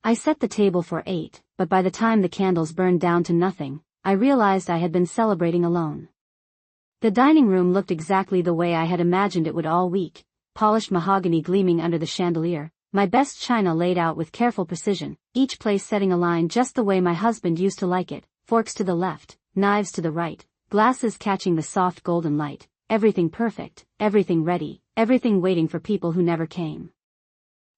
I set the table for 8, but by the time the candles burned down to nothing, I realized I had been celebrating alone. The dining room looked exactly the way I had imagined it would all week, polished mahogany gleaming under the chandelier, my best china laid out with careful precision, each place setting a line just the way my husband used to like it, forks to the left, knives to the right, glasses catching the soft golden light, everything perfect, everything ready, everything waiting for people who never came.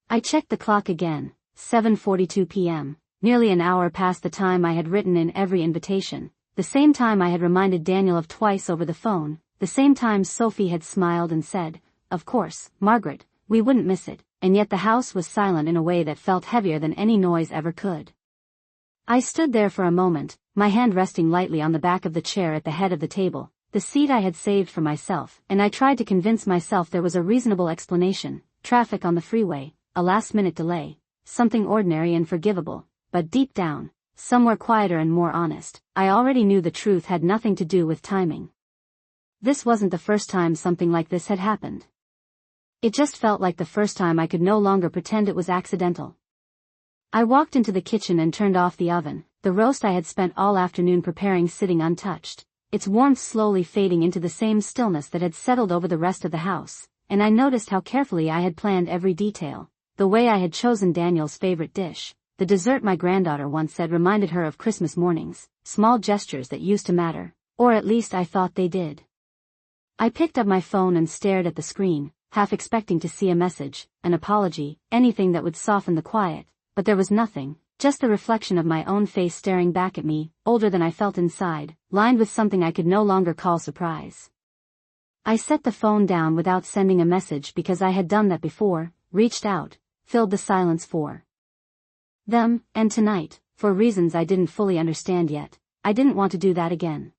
I checked the clock again, 7:42 p.m., nearly an hour past the time I had written in every invitation, the same time I had reminded Daniel of twice over the phone, the same time Sophie had smiled and said, "Of course, Margaret, we wouldn't miss it," and yet the house was silent in a way that felt heavier than any noise ever could. I stood there for a moment, my hand resting lightly on the back of the chair at the head of the table, the seat I had saved for myself, and I tried to convince myself there was a reasonable explanation: traffic on the freeway, a last-minute delay, something ordinary and forgivable, but deep down, somewhere quieter and more honest, I already knew the truth had nothing to do with timing. This wasn't the first time something like this had happened. It just felt like the first time I could no longer pretend it was accidental. I walked into the kitchen and turned off the oven, the roast I had spent all afternoon preparing sitting untouched, its warmth slowly fading into the same stillness that had settled over the rest of the house, and I noticed how carefully I had planned every detail, the way I had chosen Daniel's favorite dish, the dessert my granddaughter once said reminded her of Christmas mornings, small gestures that used to matter, or at least I thought they did. I picked up my phone and stared at the screen, half expecting to see a message, an apology, anything that would soften the quiet, but there was nothing, just the reflection of my own face staring back at me, older than I felt inside, lined with something I could no longer call surprise. I set the phone down without sending a message because I had done that before, reached out, filled the silence for them, and tonight, for reasons I didn't fully understand yet, I didn't want to do that again.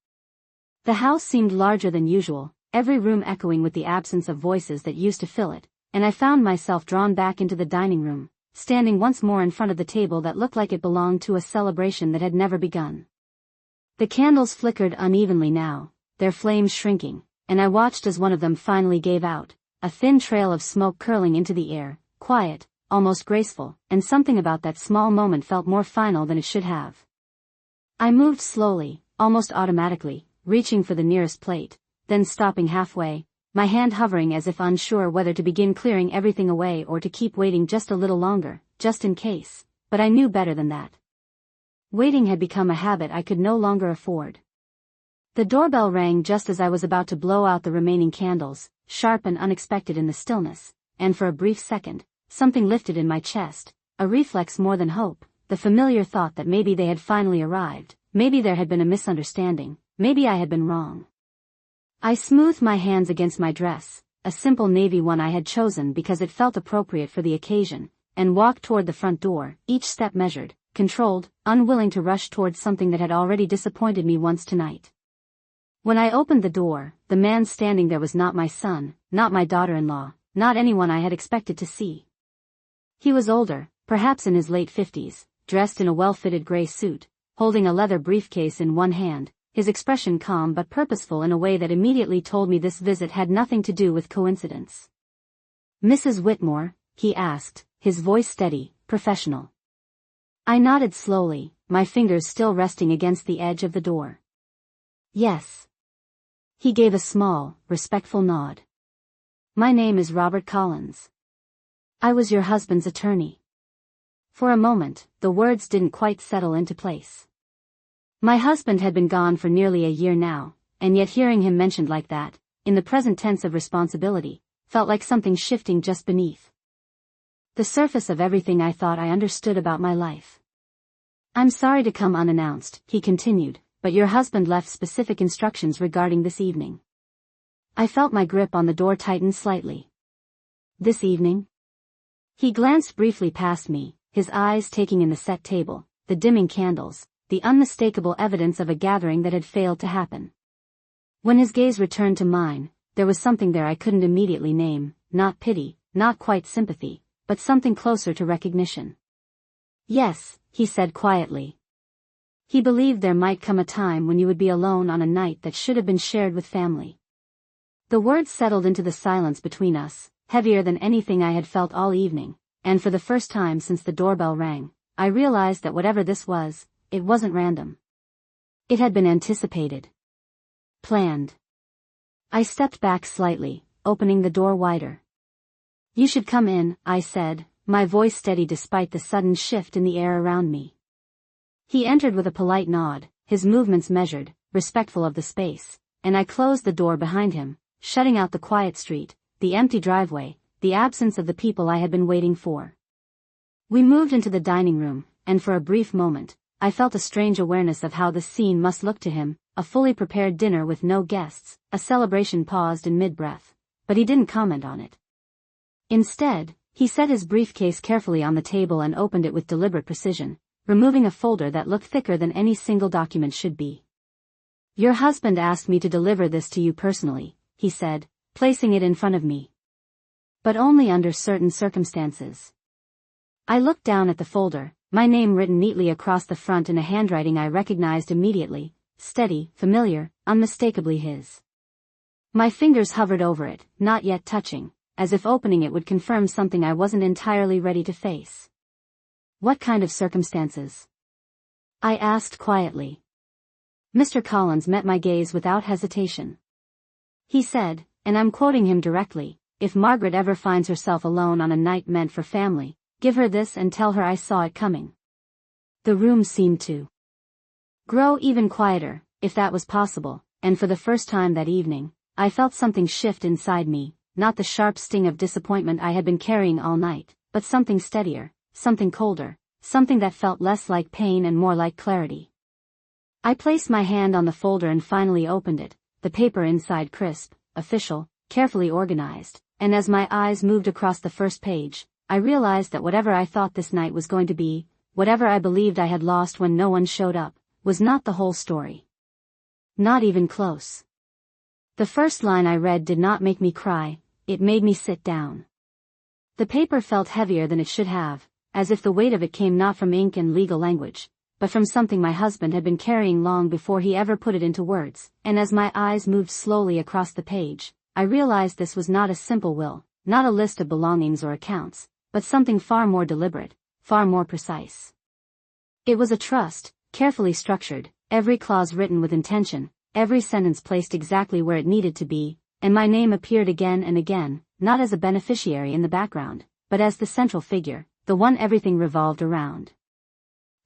The house seemed larger than usual, every room echoing with the absence of voices that used to fill it, and I found myself drawn back into the dining room, standing once more in front of the table that looked like it belonged to a celebration that had never begun. The candles flickered unevenly now, their flames shrinking, and I watched as one of them finally gave out, a thin trail of smoke curling into the air, quiet, almost graceful, and something about that small moment felt more final than it should have. I moved slowly, almost automatically, reaching for the nearest plate, then stopping halfway, my hand hovering as if unsure whether to begin clearing everything away or to keep waiting just a little longer, just in case, but I knew better than that. Waiting had become a habit I could no longer afford. The doorbell rang just as I was about to blow out the remaining candles, sharp and unexpected in the stillness, and for a brief second, something lifted in my chest, a reflex more than hope, the familiar thought that maybe they had finally arrived, maybe there had been a misunderstanding, maybe I had been wrong. I smoothed my hands against my dress, a simple navy one I had chosen because it felt appropriate for the occasion, and walked toward the front door, each step measured, controlled, unwilling to rush towards something that had already disappointed me once tonight. When I opened the door, the man standing there was not my son, not my daughter-in-law, not anyone I had expected to see. He was older, perhaps in his late 50s, dressed in a well-fitted gray suit, holding a leather briefcase in one hand, his expression calm but purposeful in a way that immediately told me this visit had nothing to do with coincidence. "Mrs. Whitmore?" he asked, his voice steady, professional. I nodded slowly, my fingers still resting against the edge of the door. "Yes." He gave a small, respectful nod. "My name is Robert Collins. I was your husband's attorney." For a moment, the words didn't quite settle into place. My husband had been gone for nearly a year now, and yet hearing him mentioned like that, in the present tense of responsibility, felt like something shifting just beneath the surface of everything I thought I understood about my life. "I'm sorry to come unannounced," he continued, "but your husband left specific instructions regarding this evening." I felt my grip on the door tighten slightly. "This evening?" He glanced briefly past me, his eyes taking in the set table, the dimming candles, the unmistakable evidence of a gathering that had failed to happen. When his gaze returned to mine, there was something there I couldn't immediately name, not pity, not quite sympathy, but something closer to recognition. "Yes," he said quietly. He believed there might come a time when you would be alone on a night that should have been shared with family. The words settled into the silence between us, heavier than anything I had felt all evening, and for the first time since the doorbell rang, I realized that whatever this was, it wasn't random. It had been anticipated. Planned. I stepped back slightly, opening the door wider. "You should come in," I said, my voice steady despite the sudden shift in the air around me. He entered with a polite nod, his movements measured, respectful of the space, and I closed the door behind him, shutting out the quiet street, the empty driveway, the absence of the people I had been waiting for. We moved into the dining room, and for a brief moment, I felt a strange awareness of how the scene must look to him, a fully prepared dinner with no guests, a celebration paused in mid-breath, but he didn't comment on it. Instead, he set his briefcase carefully on the table and opened it with deliberate precision, removing a folder that looked thicker than any single document should be. "Your husband asked me to deliver this to you personally," he said, placing it in front of me. "But only under certain circumstances." I looked down at the folder, my name written neatly across the front in a handwriting I recognized immediately, steady, familiar, unmistakably his. My fingers hovered over it, not yet touching, as if opening it would confirm something I wasn't entirely ready to face. "What kind of circumstances?" I asked quietly. Mr. Collins met my gaze without hesitation. He said, and I'm quoting him directly, "If Margaret ever finds herself alone on a night meant for family, give her this and tell her I saw it coming." The room seemed to grow even quieter, if that was possible, and for the first time that evening, I felt something shift inside me, not the sharp sting of disappointment I had been carrying all night, but something steadier, something colder, something that felt less like pain and more like clarity. I placed my hand on the folder and finally opened it, the paper inside crisp, official, carefully organized, and as my eyes moved across the first page, I realized that whatever I thought this night was going to be, whatever I believed I had lost when no one showed up, was not the whole story. Not even close. The first line I read did not make me cry, it made me sit down. The paper felt heavier than it should have, as if the weight of it came not from ink and legal language, but from something my husband had been carrying long before he ever put it into words, and as my eyes moved slowly across the page, I realized this was not a simple will, not a list of belongings or accounts, but something far more deliberate, far more precise. It was a trust, carefully structured, every clause written with intention, every sentence placed exactly where it needed to be, and my name appeared again and again, not as a beneficiary in the background, but as the central figure, the one everything revolved around.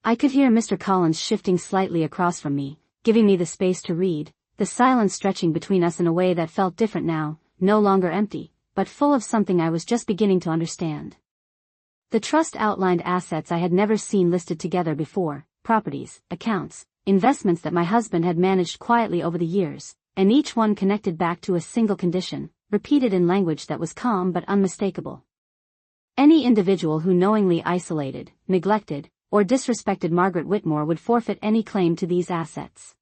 I could hear Mr. Collins shifting slightly across from me, giving me the space to read, the silence stretching between us in a way that felt different now, no longer empty, but full of something I was just beginning to understand. The trust outlined assets I had never seen listed together before, properties, accounts, investments that my husband had managed quietly over the years, and each one connected back to a single condition, repeated in language that was calm but unmistakable. Any individual who knowingly isolated, neglected, or disrespected Margaret Whitmore would forfeit any claim to these assets.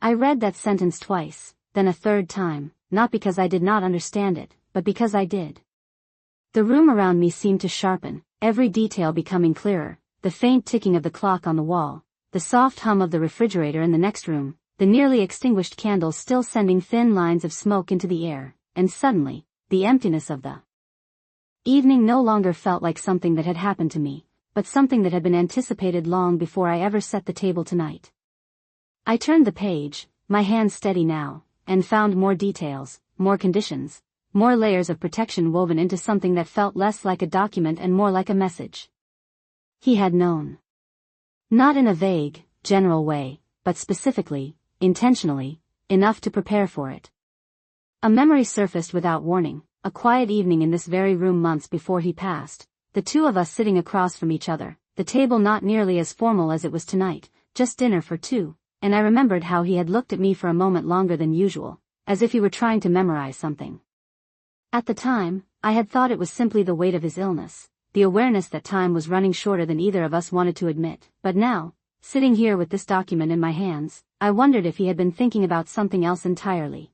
I read that sentence twice, then a third time, not because I did not understand it, but because I did. The room around me seemed to sharpen, every detail becoming clearer, the faint ticking of the clock on the wall, the soft hum of the refrigerator in the next room, the nearly extinguished candles still sending thin lines of smoke into the air, and suddenly, the emptiness of the evening no longer felt like something that had happened to me, but something that had been anticipated long before I ever set the table tonight. I turned the page, my hand steady now, and found more details, more conditions, more layers of protection woven into something that felt less like a document and more like a message. He had known. Not in a vague, general way, but specifically, intentionally, enough to prepare for it. A memory surfaced without warning, a quiet evening in this very room months before he passed, the two of us sitting across from each other, the table not nearly as formal as it was tonight, just dinner for two, and I remembered how he had looked at me for a moment longer than usual, as if he were trying to memorize something. At the time, I had thought it was simply the weight of his illness, the awareness that time was running shorter than either of us wanted to admit, but now, sitting here with this document in my hands, I wondered if he had been thinking about something else entirely.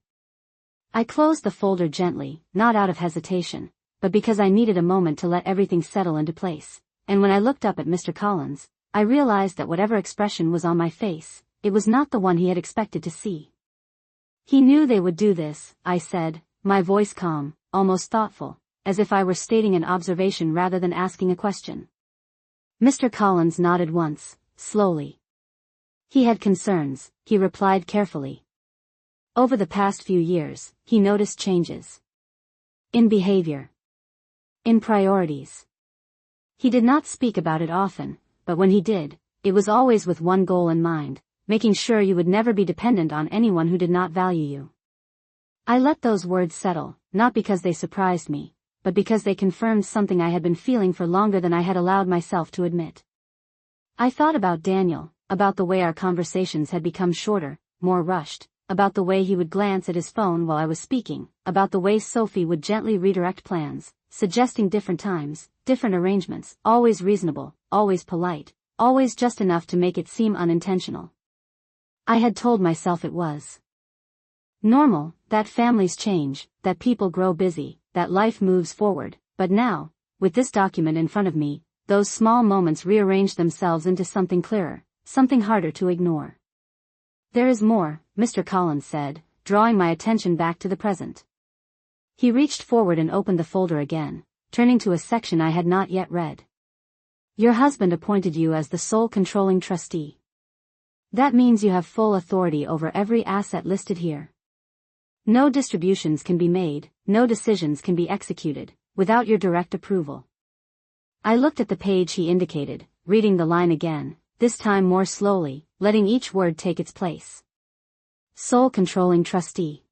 I closed the folder gently, not out of hesitation, but because I needed a moment to let everything settle into place, and when I looked up at Mr. Collins, I realized that whatever expression was on my face, it was not the one he had expected to see. "He knew they would do this," I said, my voice calm, almost thoughtful, as if I were stating an observation rather than asking a question. Mr. Collins nodded once, slowly. He had concerns, he replied carefully. Over the past few years, he noticed changes. In behavior. In priorities. He did not speak about it often, but when he did, it was always with one goal in mind, making sure you would never be dependent on anyone who did not value you. I let those words settle, not because they surprised me, but because they confirmed something I had been feeling for longer than I had allowed myself to admit. I thought about Daniel, about the way our conversations had become shorter, more rushed, about the way he would glance at his phone while I was speaking, about the way Sophie would gently redirect plans, suggesting different times, different arrangements, always reasonable, always polite, always just enough to make it seem unintentional. I had told myself it was normal, that families change, that people grow busy, that life moves forward, but now, with this document in front of me, those small moments rearranged themselves into something clearer, something harder to ignore. There is more, Mr. Collins said, drawing my attention back to the present. He reached forward and opened the folder again, turning to a section I had not yet read. Your husband appointed you as the sole controlling trustee. That means you have full authority over every asset listed here. No distributions can be made, no decisions can be executed, without your direct approval. I looked at the page he indicated, reading the line again, this time more slowly, letting each word take its place. Sole controlling trustee.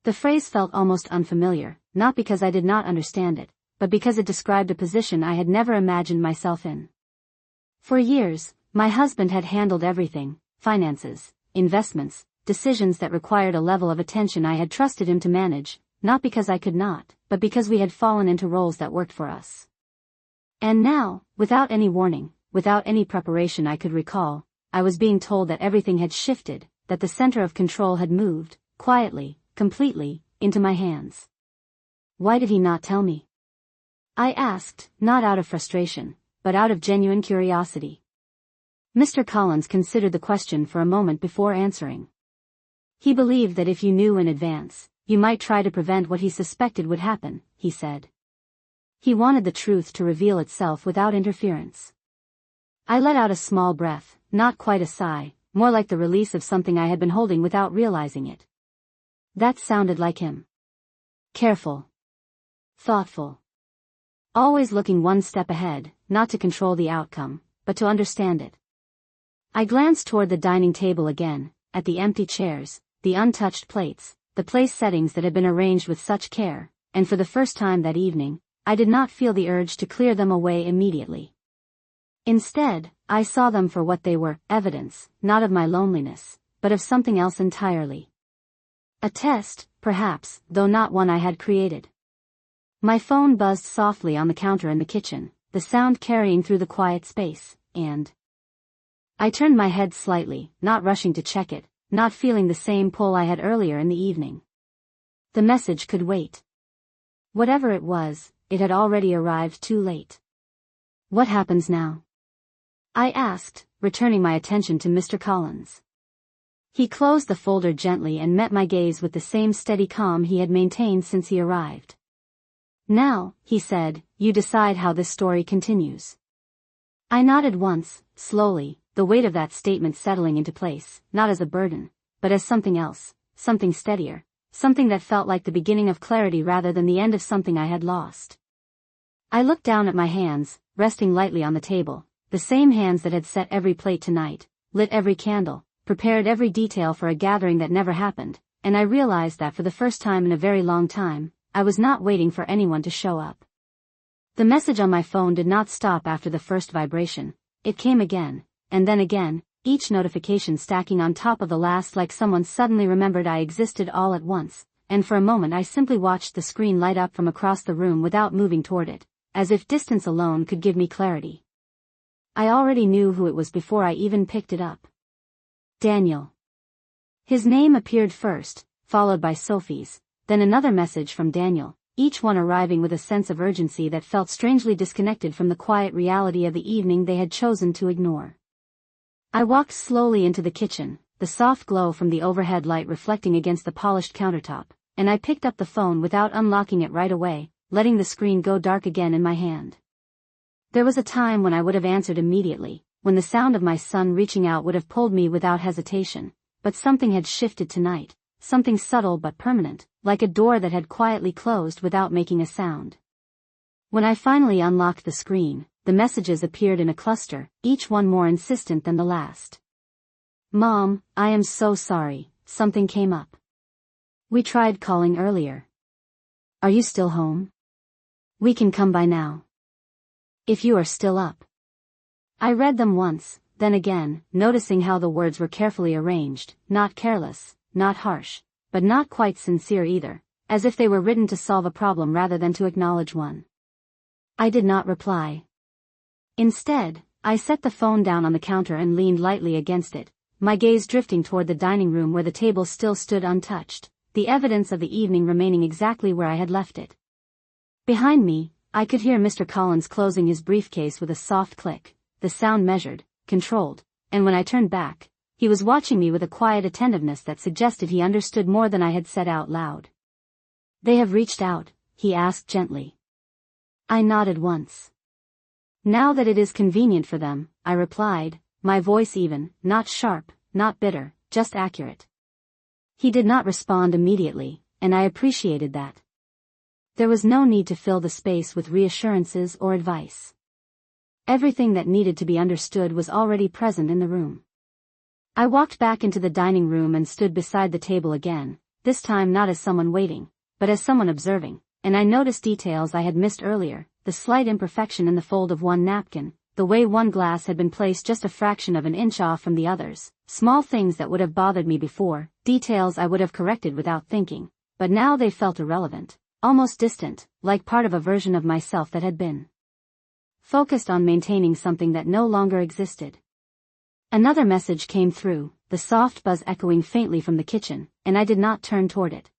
The phrase felt almost unfamiliar, not because I did not understand it, but because it described a position I had never imagined myself in. For years, my husband had handled everything, finances, investments, decisions that required a level of attention I had trusted him to manage, not because I could not, but because we had fallen into roles that worked for us. And now, without any warning, without any preparation I could recall, I was being told that everything had shifted, that the center of control had moved, quietly, completely, into my hands. Why did he not tell me? I asked, not out of frustration, but out of genuine curiosity. Mr. Collins considered the question for a moment before answering. He believed that if you knew in advance, you might try to prevent what he suspected would happen, he said. He wanted the truth to reveal itself without interference. I let out a small breath, not quite a sigh, more like the release of something I had been holding without realizing it. That sounded like him. Careful. Thoughtful. Always looking one step ahead, not to control the outcome, but to understand it. I glanced toward the dining table again, at the empty chairs, the untouched plates, the place settings that had been arranged with such care, and for the first time that evening, I did not feel the urge to clear them away immediately. Instead, I saw them for what they were, evidence, not of my loneliness, but of something else entirely. A test, perhaps, though not one I had created. My phone buzzed softly on the counter in the kitchen, the sound carrying through the quiet space, and I turned my head slightly, not rushing to check it, not feeling the same pull I had earlier in the evening. The message could wait. Whatever it was, it had already arrived too late. What happens now? I asked, returning my attention to Mr. Collins. He closed the folder gently and met my gaze with the same steady calm he had maintained since he arrived. Now, he said, you decide how this story continues. I nodded once, slowly, the weight of that statement settling into place, not as a burden, but as something else, something steadier, something that felt like the beginning of clarity rather than the end of something I had lost. I looked down at my hands, resting lightly on the table, the same hands that had set every plate tonight, lit every candle, prepared every detail for a gathering that never happened, and I realized that for the first time in a very long time, I was not waiting for anyone to show up. The message on my phone did not stop after the first vibration. It came again, and then again, each notification stacking on top of the last like someone suddenly remembered I existed all at once, and for a moment I simply watched the screen light up from across the room without moving toward it, as if distance alone could give me clarity. I already knew who it was before I even picked it up. Daniel. His name appeared first, followed by Sophie's, then another message from Daniel, each one arriving with a sense of urgency that felt strangely disconnected from the quiet reality of the evening they had chosen to ignore. I walked slowly into the kitchen, the soft glow from the overhead light reflecting against the polished countertop, and I picked up the phone without unlocking it right away, letting the screen go dark again in my hand. There was a time when I would have answered immediately, when the sound of my son reaching out would have pulled me without hesitation, but something had shifted tonight, something subtle but permanent, like a door that had quietly closed without making a sound. When I finally unlocked the screen, the messages appeared in a cluster, each one more insistent than the last. Mom, I am so sorry, something came up. We tried calling earlier. Are you still home? We can come by now. If you are still up. I read them once, then again, noticing how the words were carefully arranged, not careless, not harsh, but not quite sincere either, as if they were written to solve a problem rather than to acknowledge one. I did not reply. Instead, I set the phone down on the counter and leaned lightly against it, my gaze drifting toward the dining room where the table still stood untouched, the evidence of the evening remaining exactly where I had left it. Behind me, I could hear Mr. Collins closing his briefcase with a soft click, the sound measured, controlled, and when I turned back, he was watching me with a quiet attentiveness that suggested he understood more than I had said out loud. They have reached out, he asked gently. I nodded once. Now that it is convenient for them, I replied, my voice even, not sharp, not bitter, just accurate. He did not respond immediately, and I appreciated that. There was no need to fill the space with reassurances or advice. Everything that needed to be understood was already present in the room. I walked back into the dining room and stood beside the table again, this time not as someone waiting, but as someone observing, and I noticed details I had missed earlier, the slight imperfection in the fold of one napkin, the way one glass had been placed just a fraction of an inch off from the others, small things that would have bothered me before, details I would have corrected without thinking, but now they felt irrelevant, almost distant, like part of a version of myself that had been focused on maintaining something that no longer existed. Another message came through, the soft buzz echoing faintly from the kitchen, and I did not turn toward it.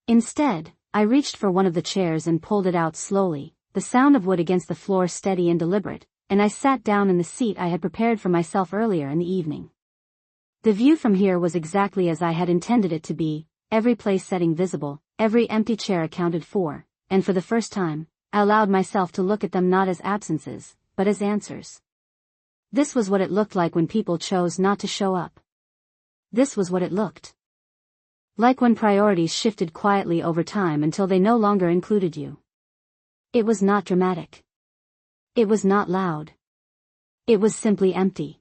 Instead, I reached for one of the chairs and pulled it out slowly, the sound of wood against the floor steady and deliberate, and I sat down in the seat I had prepared for myself earlier in the evening. The view from here was exactly as I had intended it to be, every place setting visible, every empty chair accounted for, and for the first time, I allowed myself to look at them not as absences, but as answers. This was what it looked like when people chose not to show up. This was what it looked like when priorities shifted quietly over time until they no longer included you. It was not dramatic. It was not loud. It was simply empty.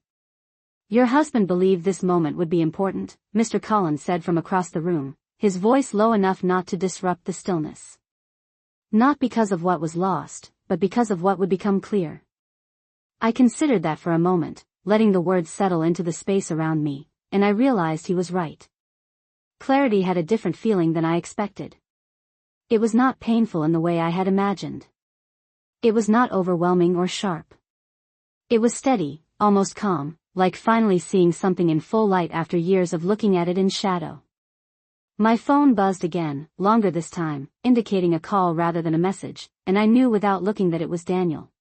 Your husband believed this moment would be important, Mr. Collins said from across the room, his voice low enough not to disrupt the stillness. Not because of what was lost, but because of what would become clear. I considered that for a moment, letting the words settle into the space around me, and I realized he was right. Clarity had a different feeling than I expected. It was not painful in the way I had imagined. It was not overwhelming or sharp. It was steady, almost calm, like finally seeing something in full light after years of looking at it in shadow. My phone buzzed again, longer this time, indicating a call rather than a message, and I knew without looking that it was Daniel.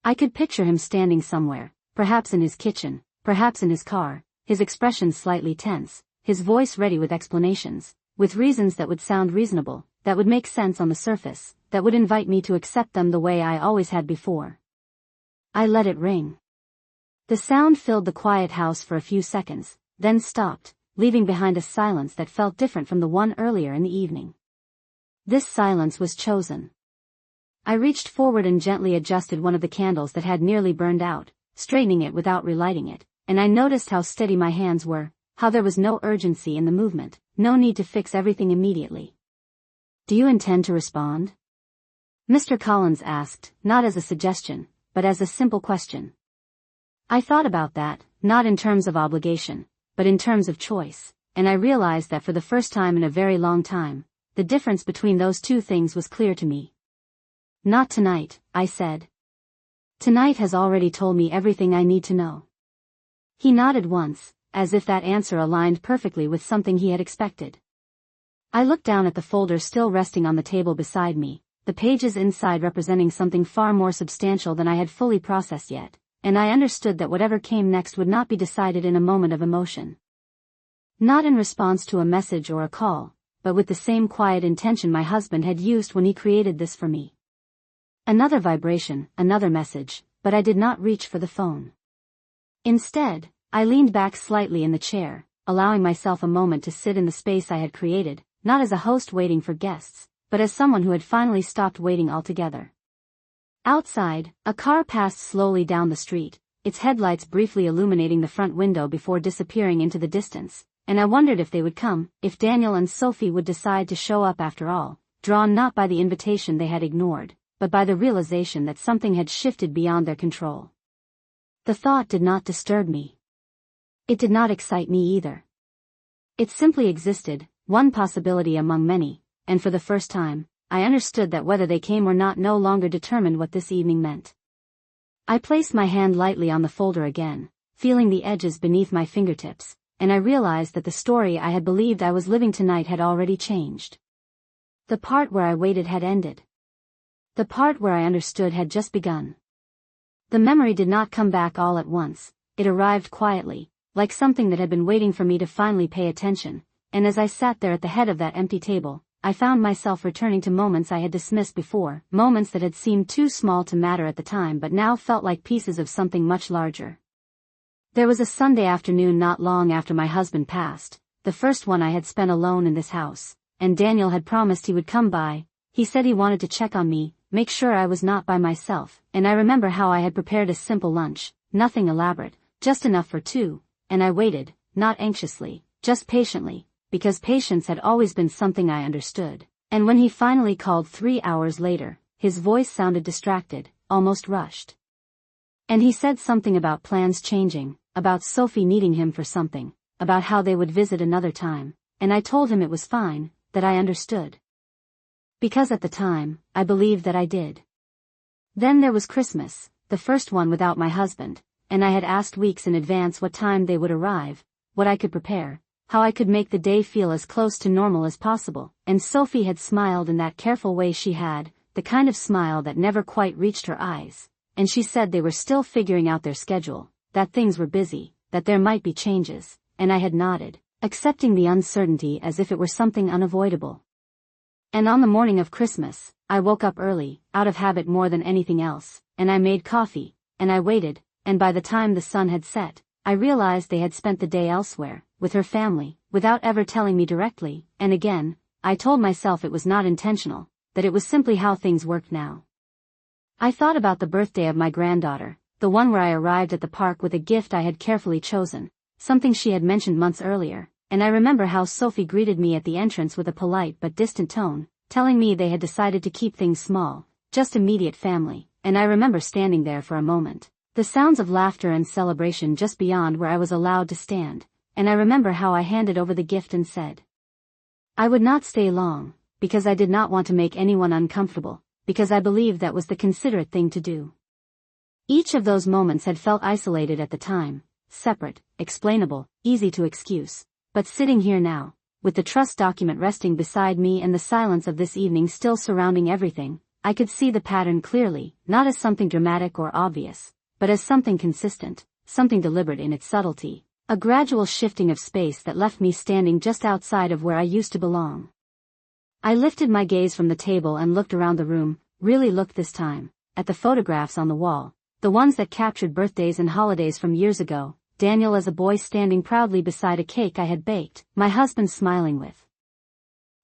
I could picture him standing somewhere, perhaps in his kitchen, perhaps in his car, his expression slightly tense, his voice ready with explanations, with reasons that would sound reasonable, that would make sense on the surface, that would invite me to accept them the way I always had before. I let it ring. The sound filled the quiet house for a few seconds, then stopped, leaving behind a silence that felt different from the one earlier in the evening. This silence was chosen. I reached forward and gently adjusted one of the candles that had nearly burned out, straightening it without relighting it, and I noticed how steady my hands were, how there was no urgency in the movement, no need to fix everything immediately. Do you intend to respond? Mr. Collins asked, not as a suggestion, but as a simple question. I thought about that, not in terms of obligation, but in terms of choice, and I realized that for the first time in a very long time, the difference between those two things was clear to me. Not tonight, I said. Tonight has already told me everything I need to know. He nodded once, as if that answer aligned perfectly with something he had expected. I looked down at the folder still resting on the table beside me, the pages inside representing something far more substantial than I had fully processed yet, and I understood that whatever came next would not be decided in a moment of emotion. Not in response to a message or a call, but with the same quiet intention my husband had used when he created this for me. Another vibration, another message, but I did not reach for the phone. Instead, I leaned back slightly in the chair, allowing myself a moment to sit in the space I had created, not as a host waiting for guests, but as someone who had finally stopped waiting altogether. Outside, a car passed slowly down the street, its headlights briefly illuminating the front window before disappearing into the distance, and I wondered if they would come, if Daniel and Sophie would decide to show up after all, drawn not by the invitation they had ignored, but by the realization that something had shifted beyond their control. The thought did not disturb me. It did not excite me either. It simply existed, one possibility among many, and for the first time, I understood that whether they came or not no longer determined what this evening meant. I placed my hand lightly on the folder again, feeling the edges beneath my fingertips, and I realized that the story I had believed I was living tonight had already changed. The part where I waited had ended. The part where I understood had just begun. The memory did not come back all at once, it arrived quietly, like something that had been waiting for me to finally pay attention, and as I sat there at the head of that empty table, I found myself returning to moments I had dismissed before, moments that had seemed too small to matter at the time but now felt like pieces of something much larger. There was a Sunday afternoon not long after my husband passed, the first one I had spent alone in this house, and Daniel had promised he would come by. He said he wanted to check on me, make sure I was not by myself, and I remember how I had prepared a simple lunch, nothing elaborate, just enough for two, and I waited, not anxiously, just patiently, because patience had always been something I understood, and when he finally called 3 hours later, his voice sounded distracted, almost rushed. And he said something about plans changing, about Sophie needing him for something, about how they would visit another time, and I told him it was fine, that I understood. Because at the time, I believed that I did. Then there was Christmas, the first one without my husband, and I had asked weeks in advance what time they would arrive, what I could prepare, how I could make the day feel as close to normal as possible, and Sophie had smiled in that careful way she had, the kind of smile that never quite reached her eyes, and she said they were still figuring out their schedule, that things were busy, that there might be changes, and I had nodded, accepting the uncertainty as if it were something unavoidable. And on the morning of Christmas, I woke up early, out of habit more than anything else, and I made coffee, and I waited, and by the time the sun had set, I realized they had spent the day elsewhere, with her family, without ever telling me directly, and again, I told myself it was not intentional, that it was simply how things worked now. I thought about the birthday of my granddaughter, the one where I arrived at the park with a gift I had carefully chosen, something she had mentioned months earlier, and I remember how Sophie greeted me at the entrance with a polite but distant tone, telling me they had decided to keep things small, just immediate family, and I remember standing there for a moment, the sounds of laughter and celebration just beyond where I was allowed to stand, and I remember how I handed over the gift and said, I would not stay long, because I did not want to make anyone uncomfortable, because I believed that was the considerate thing to do. Each of those moments had felt isolated at the time, separate, explainable, easy to excuse, but sitting here now, with the trust document resting beside me and the silence of this evening still surrounding everything, I could see the pattern clearly, not as something dramatic or obvious, but as something consistent, something deliberate in its subtlety, a gradual shifting of space that left me standing just outside of where I used to belong. I lifted my gaze from the table and looked around the room, really looked this time, at the photographs on the wall, the ones that captured birthdays and holidays from years ago, Daniel as a boy standing proudly beside a cake I had baked, my husband smiling with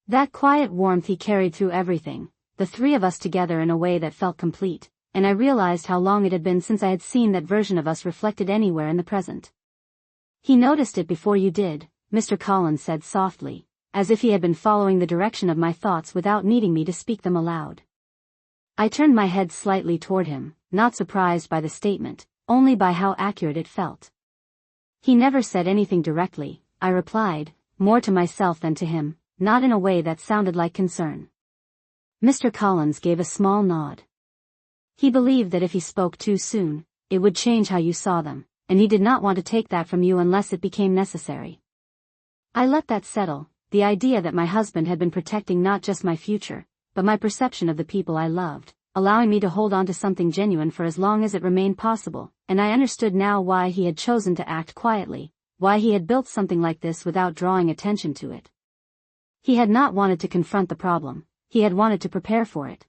that quiet warmth he carried through everything, the three of us together in a way that felt complete, and I realized how long it had been since I had seen that version of us reflected anywhere in the present. He noticed it before you did, Mr. Collins said softly, as if he had been following the direction of my thoughts without needing me to speak them aloud. I turned my head slightly toward him, not surprised by the statement, only by how accurate it felt. He never said anything directly, I replied, more to myself than to him, not in a way that sounded like concern. Mr. Collins gave a small nod. He believed that if he spoke too soon, it would change how you saw them, and he did not want to take that from you unless it became necessary. I let that settle, the idea that my husband had been protecting not just my future, but my perception of the people I loved, allowing me to hold on to something genuine for as long as it remained possible, and I understood now why he had chosen to act quietly, why he had built something like this without drawing attention to it. He had not wanted to confront the problem, he had wanted to prepare for it.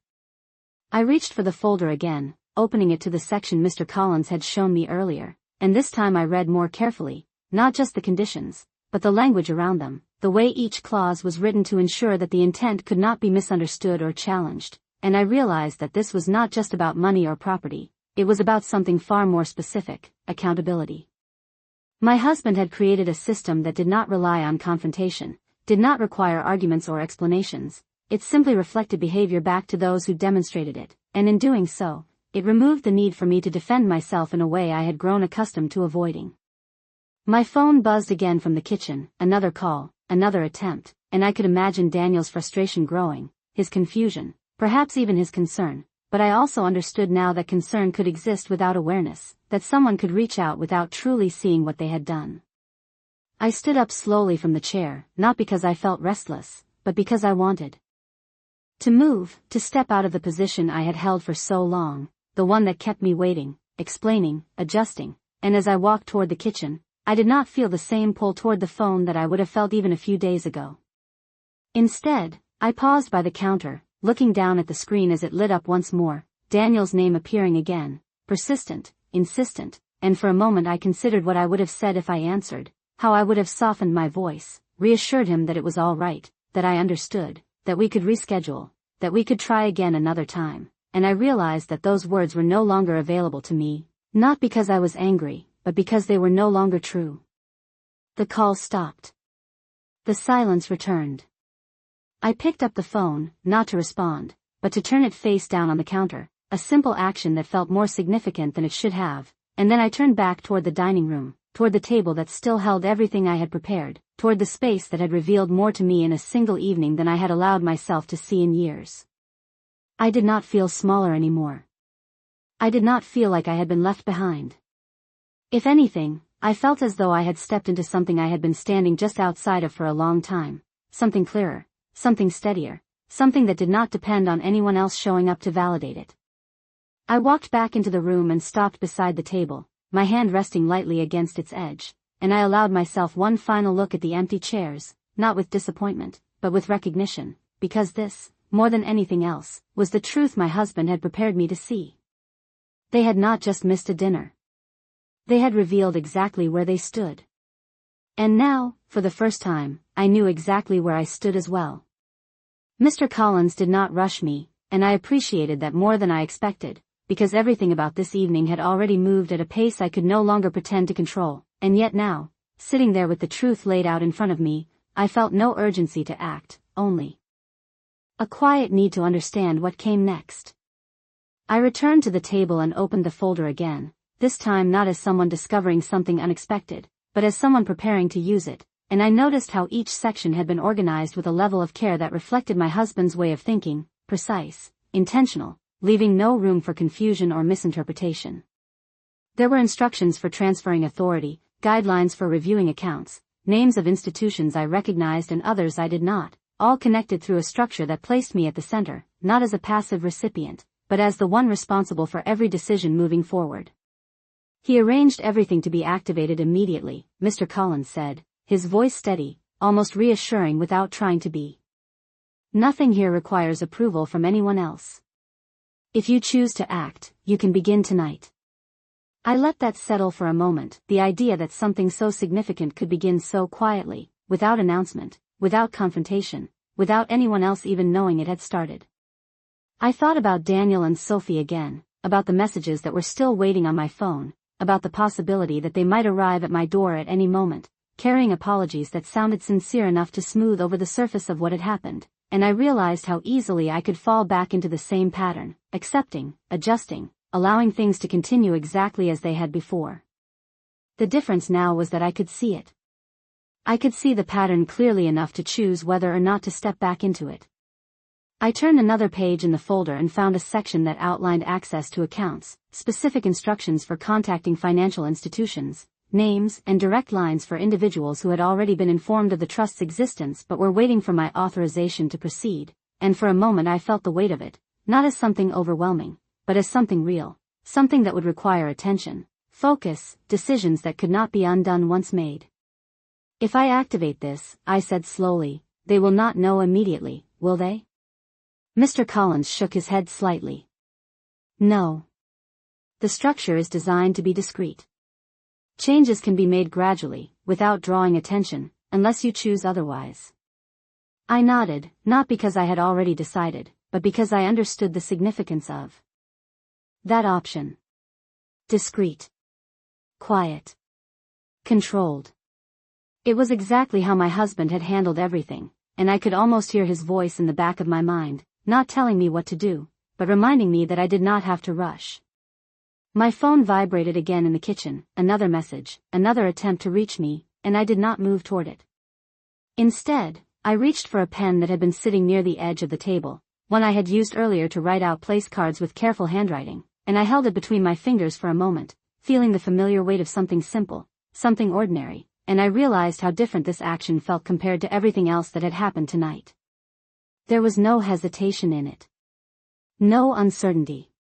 I reached for the folder again, opening it to the section Mr. Collins had shown me earlier, and this time I read more carefully, not just the conditions, but the language around them, the way each clause was written to ensure that the intent could not be misunderstood or challenged, and I realized that this was not just about money or property, it was about something far more specific: accountability. My husband had created a system that did not rely on confrontation, did not require arguments or explanations. It simply reflected behavior back to those who demonstrated it, and in doing so, it removed the need for me to defend myself in a way I had grown accustomed to avoiding. My phone buzzed again from the kitchen, another call, another attempt, and I could imagine Daniel's frustration growing, his confusion, perhaps even his concern, but I also understood now that concern could exist without awareness, that someone could reach out without truly seeing what they had done. I stood up slowly from the chair, not because I felt restless, but because I wanted to move, to step out of the position I had held for so long, the one that kept me waiting, explaining, adjusting, and as I walked toward the kitchen, I did not feel the same pull toward the phone that I would have felt even a few days ago. Instead, I paused by the counter, looking down at the screen as it lit up once more, Daniel's name appearing again, persistent, insistent, and for a moment I considered what I would have said if I answered, how I would have softened my voice, reassured him that it was all right, that I understood, that we could reschedule, that we could try again another time, and I realized that those words were no longer available to me, not because I was angry, but because they were no longer true. The call stopped. The silence returned. I picked up the phone, not to respond, but to turn it face down on the counter, a simple action that felt more significant than it should have, and then I turned back toward the dining room, toward the table that still held everything I had prepared, toward the space that had revealed more to me in a single evening than I had allowed myself to see in years. I did not feel smaller anymore. I did not feel like I had been left behind. If anything, I felt as though I had stepped into something I had been standing just outside of for a long time, something clearer, something steadier, something that did not depend on anyone else showing up to validate it. I walked back into the room and stopped beside the table, my hand resting lightly against its edge, and I allowed myself one final look at the empty chairs, not with disappointment, but with recognition, because this, more than anything else, was the truth my husband had prepared me to see. They had not just missed a dinner. They had revealed exactly where they stood. And now, for the first time, I knew exactly where I stood as well. Mr. Collins did not rush me, and I appreciated that more than I expected, because everything about this evening had already moved at a pace I could no longer pretend to control, and yet now, sitting there with the truth laid out in front of me, I felt no urgency to act, only a quiet need to understand what came next. I returned to the table and opened the folder again, this time not as someone discovering something unexpected, but as someone preparing to use it, and I noticed how each section had been organized with a level of care that reflected my husband's way of thinking, precise, intentional, leaving no room for confusion or misinterpretation. There were instructions for transferring authority, guidelines for reviewing accounts, names of institutions I recognized and others I did not, all connected through a structure that placed me at the center, not as a passive recipient, but as the one responsible for every decision moving forward. He arranged everything to be activated immediately, Mr. Collins said, his voice steady, almost reassuring without trying to be. Nothing here requires approval from anyone else. If you choose to act, you can begin tonight. I let that settle for a moment, the idea that something so significant could begin so quietly, without announcement, without confrontation, without anyone else even knowing it had started. I thought about Daniel and Sophie again, about the messages that were still waiting on my phone, about the possibility that they might arrive at my door at any moment, carrying apologies that sounded sincere enough to smooth over the surface of what had happened, and I realized how easily I could fall back into the same pattern, accepting, adjusting, allowing things to continue exactly as they had before. The difference now was that I could see it. I could see the pattern clearly enough to choose whether or not to step back into it. I turned another page in the folder and found a section that outlined access to accounts, specific instructions for contacting financial institutions, names and direct lines for individuals who had already been informed of the trust's existence but were waiting for my authorization to proceed, and for a moment I felt the weight of it, not as something overwhelming, but as something real, something that would require attention, focus, decisions that could not be undone once made. If I activate this, I said slowly, they will not know immediately, will they? Mr. Collins shook his head slightly. No. The structure is designed to be discreet. Changes can be made gradually, without drawing attention, unless you choose otherwise. I nodded, not because I had already decided, but because I understood the significance of that option. Discreet. Quiet. Controlled. It was exactly how my husband had handled everything, and I could almost hear his voice in the back of my mind, not telling me what to do, but reminding me that I did not have to rush. My phone vibrated again in the kitchen, another message, another attempt to reach me, and I did not move toward it. Instead, I reached for a pen that had been sitting near the edge of the table, one I had used earlier to write out place cards with careful handwriting, and I held it between my fingers for a moment, feeling the familiar weight of something simple, something ordinary, and I realized how different this action felt compared to everything else that had happened tonight. There was no hesitation in it. No uncertainty.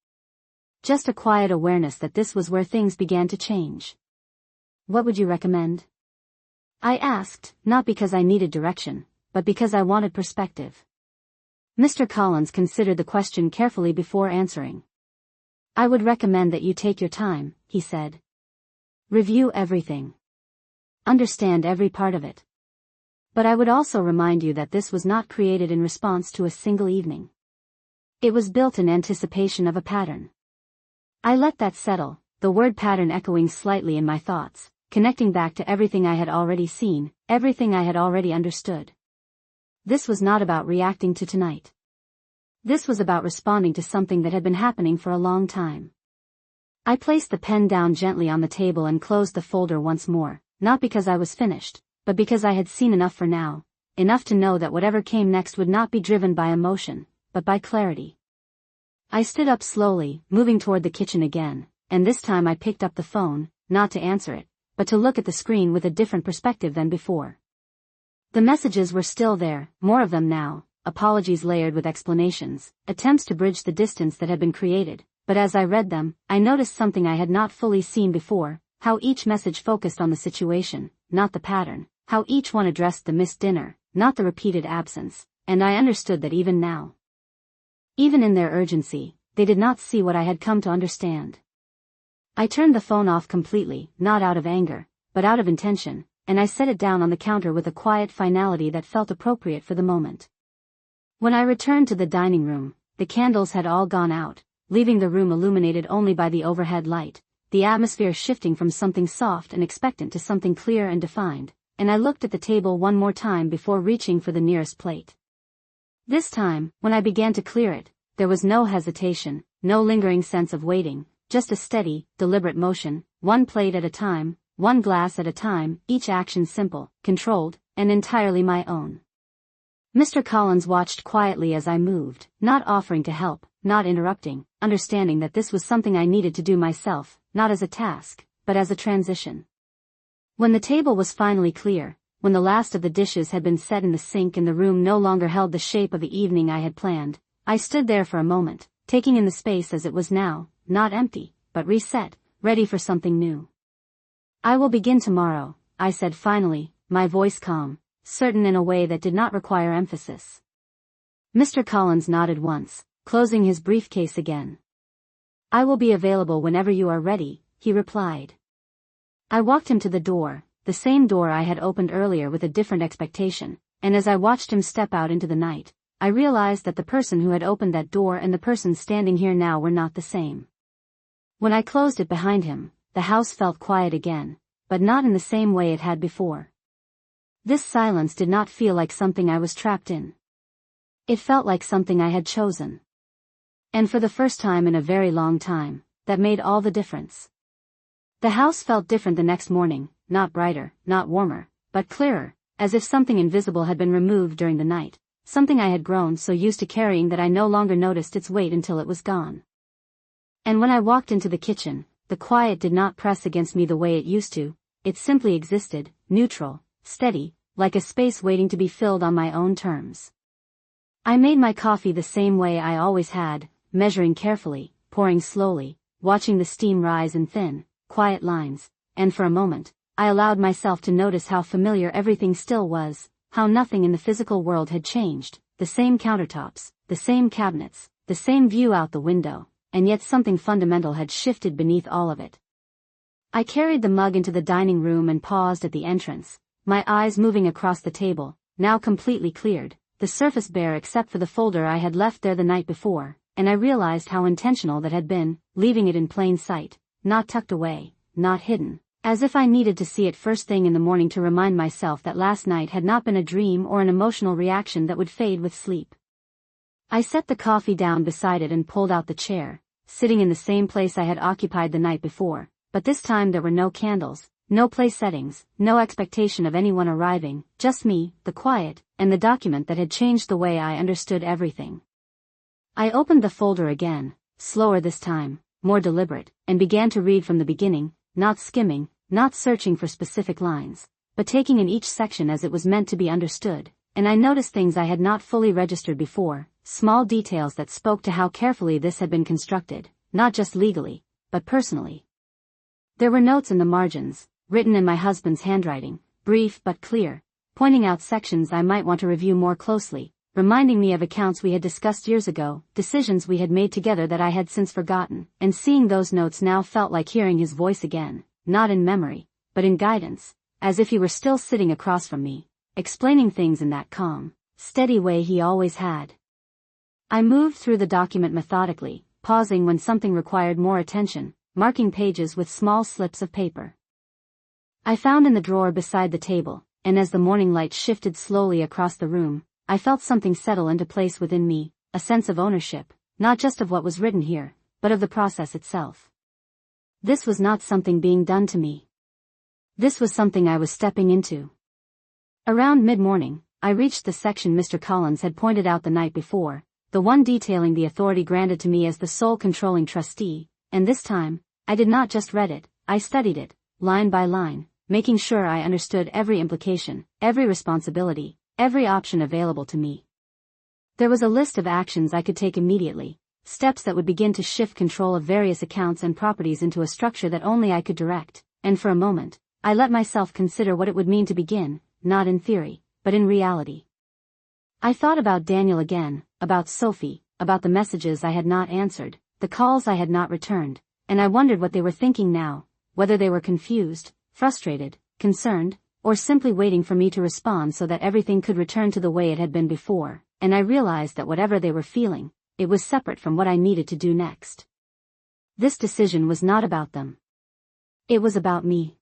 Just a quiet awareness that this was where things began to change. What would you recommend? I asked, not because I needed direction, but because I wanted perspective. Mr. Collins considered the question carefully before answering. I would recommend that you take your time, he said. Review everything. Understand every part of it. But I would also remind you that this was not created in response to a single evening. It was built in anticipation of a pattern. I let that settle, the word pattern echoing slightly in my thoughts, connecting back to everything I had already seen, everything I had already understood. This was not about reacting to tonight. This was about responding to something that had been happening for a long time. I placed the pen down gently on the table and closed the folder once more, not because I was finished, but because I had seen enough for now, enough to know that whatever came next would not be driven by emotion, but by clarity. I stood up slowly, moving toward the kitchen again, and this time I picked up the phone, not to answer it, but to look at the screen with a different perspective than before. The messages were still there, more of them now, apologies layered with explanations, attempts to bridge the distance that had been created, but as I read them, I noticed something I had not fully seen before, how each message focused on the situation, not the pattern, how each one addressed the missed dinner, not the repeated absence, and I understood that even now, even in their urgency, they did not see what I had come to understand. I turned the phone off completely, not out of anger, but out of intention, and I set it down on the counter with a quiet finality that felt appropriate for the moment. When I returned to the dining room, the candles had all gone out, leaving the room illuminated only by the overhead light, the atmosphere shifting from something soft and expectant to something clear and defined, and I looked at the table one more time before reaching for the nearest plate. This time, when I began to clear it, there was no hesitation, no lingering sense of waiting, just a steady, deliberate motion, one plate at a time, one glass at a time, each action simple, controlled, and entirely my own. Mr. Collins watched quietly as I moved, not offering to help, not interrupting, understanding that this was something I needed to do myself, not as a task, but as a transition. When the table was finally clear, when the last of the dishes had been set in the sink and the room no longer held the shape of the evening I had planned, I stood there for a moment, taking in the space as it was now, not empty, but reset, ready for something new. I will begin tomorrow, I said finally, my voice calm, certain in a way that did not require emphasis. Mr. Collins nodded once, closing his briefcase again. I will be available whenever you are ready, he replied. I walked him to the door, the same door I had opened earlier with a different expectation, and as I watched him step out into the night, I realized that the person who had opened that door and the person standing here now were not the same. When I closed it behind him, the house felt quiet again, but not in the same way it had before. This silence did not feel like something I was trapped in. It felt like something I had chosen. And for the first time in a very long time, that made all the difference. The house felt different the next morning, not brighter, not warmer, but clearer, as if something invisible had been removed during the night, something I had grown so used to carrying that I no longer noticed its weight until it was gone. And when I walked into the kitchen, the quiet did not press against me the way it used to, it simply existed, neutral, steady, like a space waiting to be filled on my own terms. I made my coffee the same way I always had, measuring carefully, pouring slowly, watching the steam rise in thin, quiet lines, and for a moment, I allowed myself to notice how familiar everything still was, how nothing in the physical world had changed, the same countertops, the same cabinets, the same view out the window, and yet something fundamental had shifted beneath all of it. I carried the mug into the dining room and paused at the entrance, my eyes moving across the table, now completely cleared, the surface bare except for the folder I had left there the night before, and I realized how intentional that had been, leaving it in plain sight, not tucked away, not hidden, as if I needed to see it first thing in the morning to remind myself that last night had not been a dream or an emotional reaction that would fade with sleep. I set the coffee down beside it and pulled out the chair, sitting in the same place I had occupied the night before, but this time there were no candles, no place settings, no expectation of anyone arriving, just me, the quiet, and the document that had changed the way I understood everything. I opened the folder again, slower this time, more deliberate, and began to read from the beginning, not skimming, not searching for specific lines, but taking in each section as it was meant to be understood, and I noticed things I had not fully registered before, small details that spoke to how carefully this had been constructed, not just legally, but personally. There were notes in the margins, written in my husband's handwriting, brief but clear, pointing out sections I might want to review more closely, reminding me of accounts we had discussed years ago, decisions we had made together that I had since forgotten, and seeing those notes now felt like hearing his voice again, not in memory, but in guidance, as if he were still sitting across from me, explaining things in that calm, steady way he always had. I moved through the document methodically, pausing when something required more attention, marking pages with small slips of paper. I found in the drawer beside the table, and as the morning light shifted slowly across the room, I felt something settle into place within me, a sense of ownership, not just of what was written here, but of the process itself. This was not something being done to me. This was something I was stepping into. Around mid-morning, I reached the section Mr. Collins had pointed out the night before, the one detailing the authority granted to me as the sole controlling trustee, and this time, I did not just read it, I studied it, line by line, making sure I understood every implication, every responsibility, every option available to me. There was a list of actions I could take immediately, steps that would begin to shift control of various accounts and properties into a structure that only I could direct, and for a moment, I let myself consider what it would mean to begin, not in theory, but in reality. I thought about Daniel again, about Sophie, about the messages I had not answered, the calls I had not returned, and I wondered what they were thinking now, whether they were confused, frustrated, concerned, or simply waiting for me to respond so that everything could return to the way it had been before, and I realized that whatever they were feeling, it was separate from what I needed to do next. This decision was not about them. It was about me.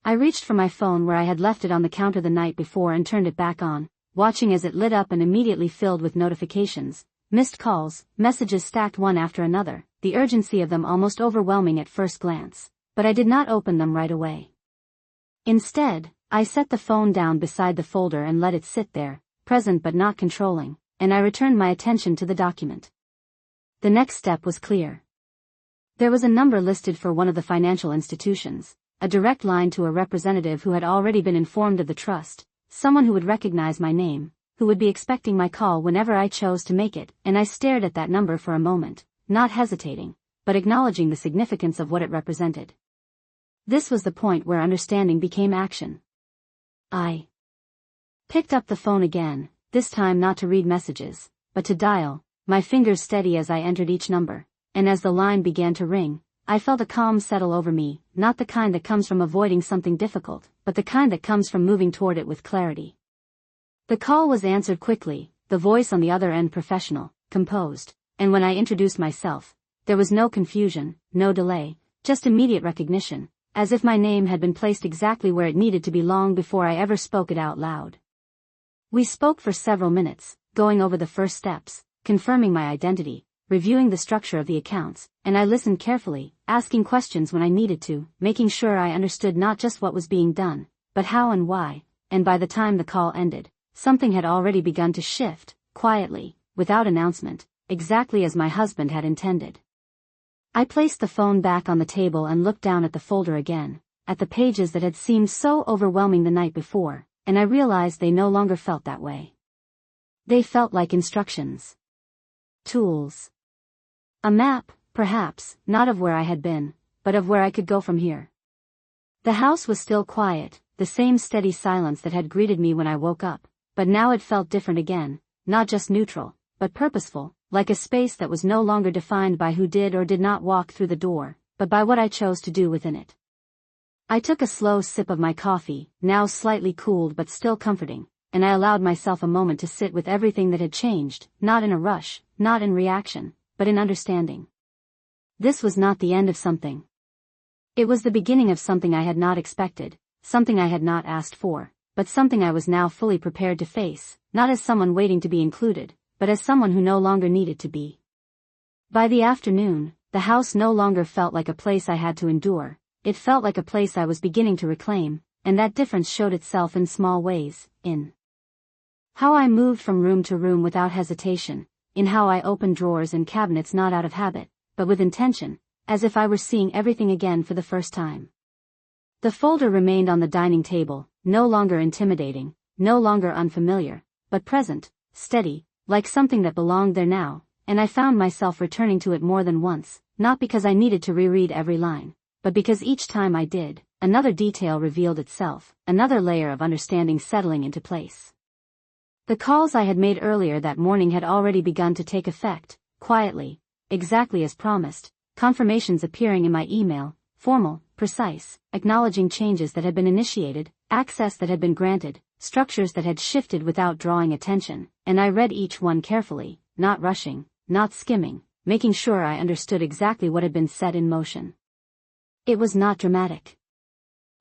I reached for my phone where I had left it on the counter the night before and turned it back on, watching as it lit up and immediately filled with notifications, missed calls, messages stacked one after another, the urgency of them almost overwhelming at first glance, but I did not open them right away. Instead, I set the phone down beside the folder and let it sit there, present but not controlling, and I returned my attention to the document. The next step was clear. There was a number listed for one of the financial institutions, a direct line to a representative who had already been informed of the trust, someone who would recognize my name, who would be expecting my call whenever I chose to make it, and I stared at that number for a moment, not hesitating, but acknowledging the significance of what it represented. This was the point where understanding became action. I picked up the phone again, this time not to read messages, but to dial, my fingers steady as I entered each number, and as the line began to ring, I felt a calm settle over me, not the kind that comes from avoiding something difficult, but the kind that comes from moving toward it with clarity. The call was answered quickly, the voice on the other end professional, composed, and when I introduced myself, there was no confusion, no delay, just immediate recognition, as if my name had been placed exactly where it needed to be long before I ever spoke it out loud. We spoke for several minutes, going over the first steps, confirming my identity, reviewing the structure of the accounts, and I listened carefully, asking questions when I needed to, making sure I understood not just what was being done, but how and why, and by the time the call ended, something had already begun to shift, quietly, without announcement, exactly as my husband had intended. I placed the phone back on the table and looked down at the folder again, at the pages that had seemed so overwhelming the night before, and I realized they no longer felt that way. They felt like instructions. Tools. A map, perhaps, not of where I had been, but of where I could go from here. The house was still quiet, the same steady silence that had greeted me when I woke up, but now it felt different again, not just neutral, but purposeful, like a space that was no longer defined by who did or did not walk through the door, but by what I chose to do within it. I took a slow sip of my coffee, now slightly cooled but still comforting, and I allowed myself a moment to sit with everything that had changed, not in a rush, not in reaction, but in understanding. This was not the end of something. It was the beginning of something I had not expected, something I had not asked for, but something I was now fully prepared to face, not as someone waiting to be included, but as someone who no longer needed to be. By the afternoon, the house no longer felt like a place I had to endure, it felt like a place I was beginning to reclaim, and that difference showed itself in small ways, in how I moved from room to room without hesitation, in how I opened drawers and cabinets not out of habit, but with intention, as if I were seeing everything again for the first time. The folder remained on the dining table, no longer intimidating, no longer unfamiliar, but present, steady, like something that belonged there now, and I found myself returning to it more than once, not because I needed to reread every line, but because each time I did, another detail revealed itself, another layer of understanding settling into place. The calls I had made earlier that morning had already begun to take effect, quietly, exactly as promised, confirmations appearing in my email, formal, precise, acknowledging changes that had been initiated, access that had been granted, structures that had shifted without drawing attention, and I read each one carefully, not rushing, not skimming, making sure I understood exactly what had been set in motion. It was not dramatic.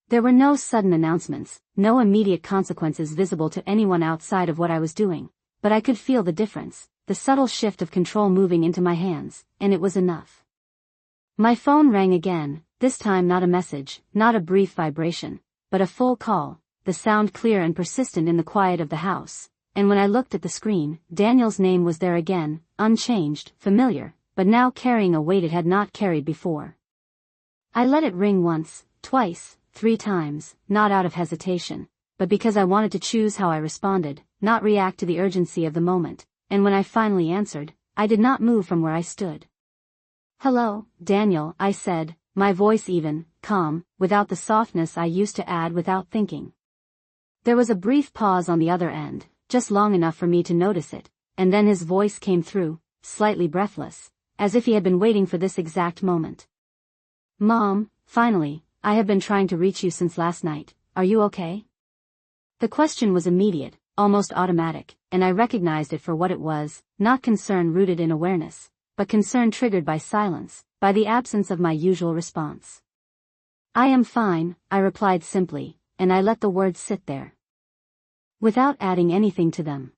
There were no sudden announcements, no immediate consequences visible to anyone outside of what I was doing, but I could feel the difference, the subtle shift of control moving into my hands, and it was enough. My phone rang again, this time not a message, not a brief vibration, but a full call, the sound clear and persistent in the quiet of the house, and when I looked at the screen, Daniel's name was there again, unchanged, familiar, but now carrying a weight it had not carried before. I let it ring once, twice, 3 times, not out of hesitation, but because I wanted to choose how I responded, not react to the urgency of the moment, and when I finally answered, I did not move from where I stood. "Hello, Daniel," I said, my voice even, calm, without the softness I used to add without thinking. There was a brief pause on the other end, just long enough for me to notice it, and then his voice came through, slightly breathless, as if he had been waiting for this exact moment. "Mom, finally, I have been trying to reach you since last night, are you okay?" The question was immediate, almost automatic, and I recognized it for what it was, not concern rooted in awareness, but concern triggered by silence, by the absence of my usual response. "I am fine," I replied simply, and I let the words sit there, without adding anything to them.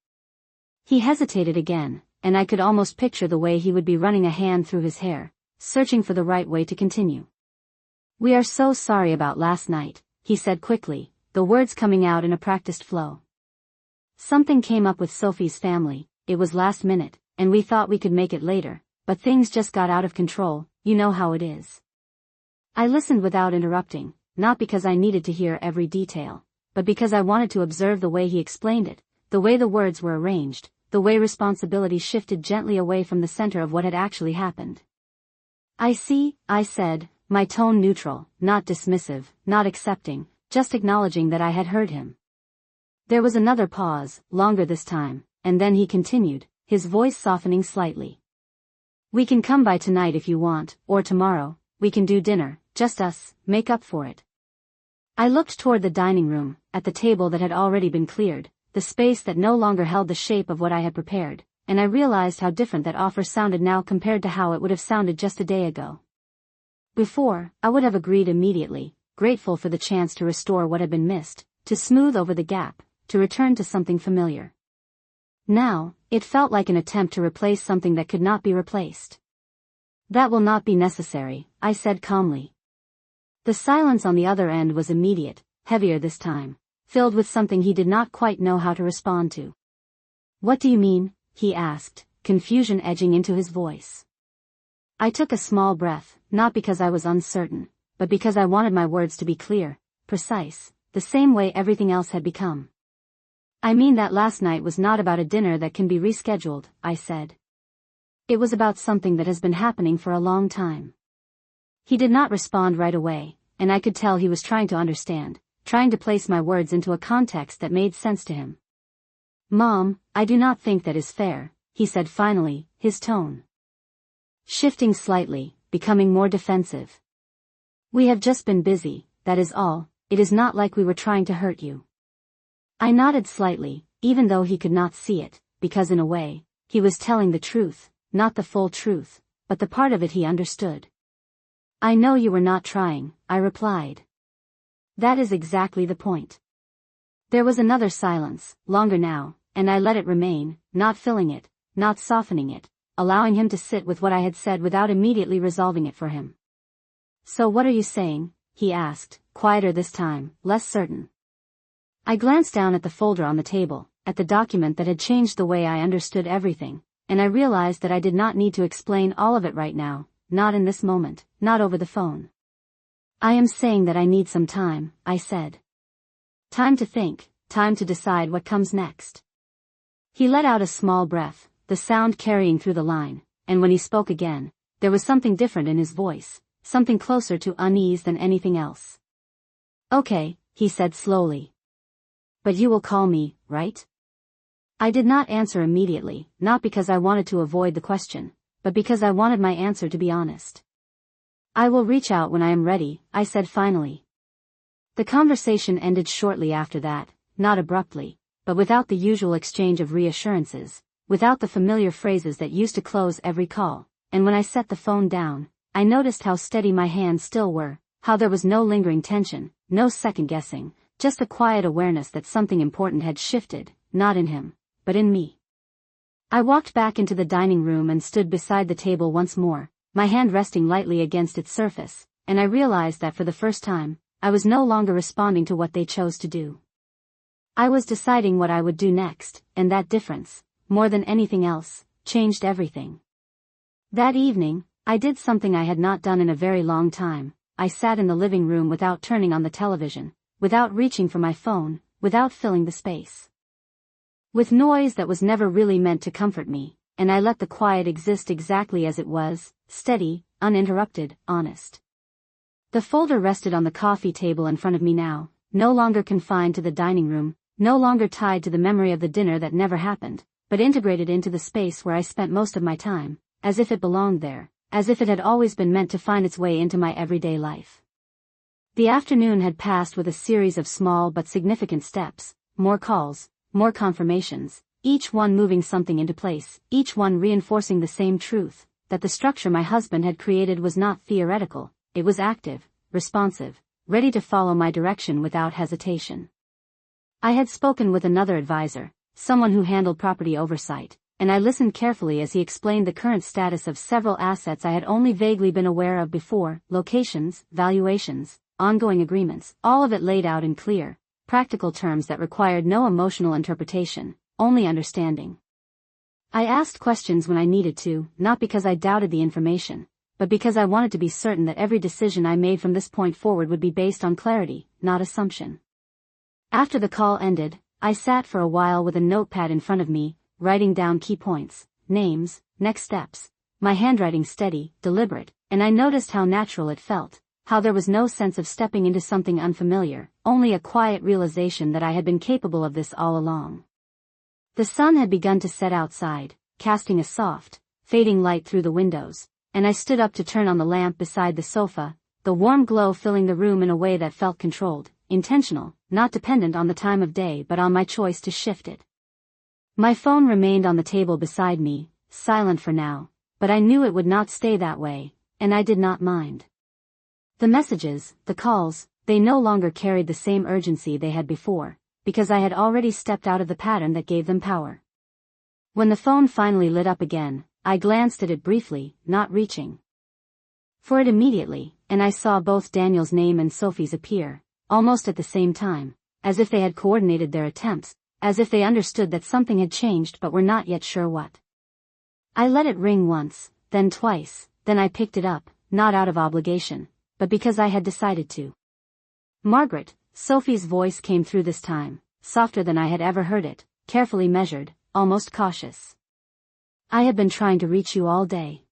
He hesitated again, and I could almost picture the way he would be running a hand through his hair, searching for the right way to continue. "We are so sorry about last night," he said quickly, the words coming out in a practiced flow. "Something came up with Sophie's family, it was last minute, and we thought we could make it later, but things just got out of control, you know how it is." I listened without interrupting, not because I needed to hear every detail, but because I wanted to observe the way he explained it, the way the words were arranged, the way responsibility shifted gently away from the center of what had actually happened. "I see," I said, my tone neutral, not dismissive, not accepting, just acknowledging that I had heard him. There was another pause, longer this time, and then he continued, his voice softening slightly. "We can come by tonight if you want, or tomorrow, we can do dinner, just us, make up for it." I looked toward the dining room, at the table that had already been cleared, the space that no longer held the shape of what I had prepared, and I realized how different that offer sounded now compared to how it would have sounded just a day ago. Before, I would have agreed immediately, grateful for the chance to restore what had been missed, to smooth over the gap, to return to something familiar. Now, it felt like an attempt to replace something that could not be replaced. "That will not be necessary," I said calmly. The silence on the other end was immediate, heavier this time, filled with something he did not quite know how to respond to. "What do you mean?" he asked, confusion edging into his voice. I took a small breath, not because I was uncertain, but because I wanted my words to be clear, precise, the same way everything else had become. "I mean that last night was not about a dinner that can be rescheduled," I said. "It was about something that has been happening for a long time." He did not respond right away, and I could tell he was trying to understand, trying to place my words into a context that made sense to him. "Mom, I do not think that is fair," he said finally, his tone shifting slightly, becoming more defensive. We have just been busy, that is all. It is not like we were trying to hurt you. I nodded slightly, even though he could not see it, because in a way, he was telling the truth, not the full truth, but the part of it he understood. I know you were not trying, I replied. That is exactly the point. There was another silence, longer now, and I let it remain, not filling it, not softening it, allowing him to sit with what I had said without immediately resolving it for him. So what are you saying? He asked, quieter this time, less certain. I glanced down at the folder on the table, at the document that had changed the way I understood everything, and I realized that I did not need to explain all of it right now, not in this moment, not over the phone. I am saying that I need some time, I said. Time to think, time to decide what comes next. He let out a small breath, the sound carrying through the line, and when he spoke again, there was something different in his voice, something closer to unease than anything else. Okay, he said slowly. But you will call me, right? I did not answer immediately, not because I wanted to avoid the question, but because I wanted my answer to be honest. I will reach out when I am ready, I said finally. The conversation ended shortly after that, not abruptly, but without the usual exchange of reassurances, without the familiar phrases that used to close every call, and when I set the phone down, I noticed how steady my hands still were, how there was no lingering tension, no second-guessing, just a quiet awareness that something important had shifted, not in him, but in me. I walked back into the dining room and stood beside the table once more, my hand resting lightly against its surface, and I realized that for the first time, I was no longer responding to what they chose to do. I was deciding what I would do next, and that difference, more than anything else, changed everything. That evening, I did something I had not done in a very long time. I sat in the living room without turning on the television, without reaching for my phone, without filling the space with noise that was never really meant to comfort me, and I let the quiet exist exactly as it was, steady, uninterrupted, honest. The folder rested on the coffee table in front of me now, no longer confined to the dining room, no longer tied to the memory of the dinner that never happened, but integrated into the space where I spent most of my time, as if it belonged there, as if it had always been meant to find its way into my everyday life. The afternoon had passed with a series of small but significant steps, more calls, more confirmations, each one moving something into place, each one reinforcing the same truth, that the structure my husband had created was not theoretical, it was active, responsive, ready to follow my direction without hesitation. I had spoken with another advisor, someone who handled property oversight, and I listened carefully as he explained the current status of several assets I had only vaguely been aware of before, locations, valuations, ongoing agreements, all of it laid out in clear, practical terms that required no emotional interpretation, only understanding. I asked questions when I needed to, not because I doubted the information, but because I wanted to be certain that every decision I made from this point forward would be based on clarity, not assumption. After the call ended, I sat for a while with a notepad in front of me, writing down key points, names, next steps, my handwriting steady, deliberate, and I noticed how natural it felt, how there was no sense of stepping into something unfamiliar, only a quiet realization that I had been capable of this all along. The sun had begun to set outside, casting a soft, fading light through the windows, and I stood up to turn on the lamp beside the sofa, the warm glow filling the room in a way that felt controlled, intentional, not dependent on the time of day but on my choice to shift it. My phone remained on the table beside me, silent for now, but I knew it would not stay that way, and I did not mind. The messages, the calls, they no longer carried the same urgency they had before, because I had already stepped out of the pattern that gave them power. When the phone finally lit up again, I glanced at it briefly, not reaching for it immediately, and I saw both Daniel's name and Sophie's appear, almost at the same time, as if they had coordinated their attempts, as if they understood that something had changed but were not yet sure what. I let it ring once, then twice, then I picked it up, not out of obligation, but because I had decided to. Margaret, Sophie's voice came through this time, softer than I had ever heard it, carefully measured, almost cautious. I have been trying to reach you all day.